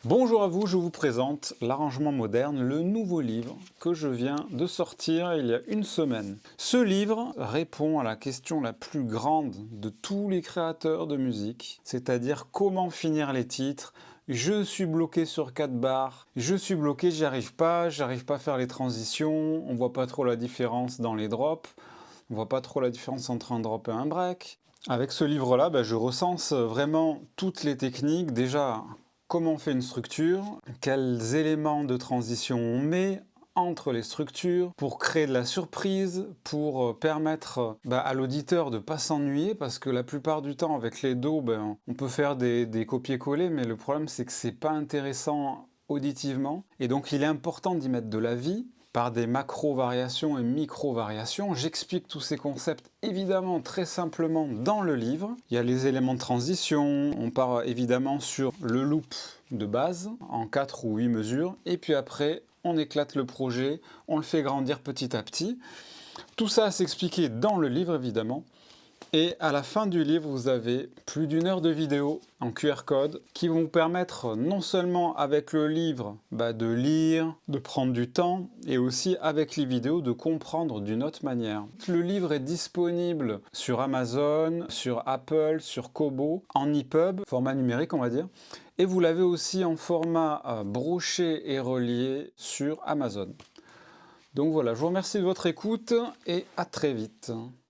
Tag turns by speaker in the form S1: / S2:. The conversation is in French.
S1: Bonjour à vous, je vous présente L'arrangement moderne, le nouveau livre que je viens de sortir il y a une semaine. Ce livre répond à la question la plus grande de tous les créateurs de musique, c'est-à-dire comment finir les titres. Je suis bloqué sur 4 barres, je suis bloqué, j'arrive pas à faire les transitions, on voit pas trop la différence dans les drops, on voit pas trop la différence entre un drop et un break. Avec ce livre-là, je recense vraiment toutes les techniques. Déjà, comment on fait une structure, quels éléments de transition on met entre les structures pour créer de la surprise, pour permettre à l'auditeur de ne pas s'ennuyer, parce que la plupart du temps, avec les dos, on peut faire des copier-coller, mais le problème, c'est que c'est pas intéressant auditivement. Et donc, il est important d'y mettre de la vie, par des macro-variations et micro-variations. J'explique tous ces concepts évidemment très simplement dans le livre. Il y a les éléments de transition, on part évidemment sur le loop de base en 4 ou 8 mesures, et puis après on éclate le projet, on le fait grandir petit à petit. Tout ça à s'expliquer dans le livre évidemment. Et à la fin du livre, vous avez plus d'1 heure de vidéo en QR code qui vont vous permettre non seulement avec le livre de lire, de prendre du temps, et aussi avec les vidéos de comprendre d'une autre manière. Le livre est disponible sur Amazon, sur Apple, sur Kobo, en EPUB, format numérique on va dire, et vous l'avez aussi en format broché et relié sur Amazon. Donc voilà, je vous remercie de votre écoute et à très vite.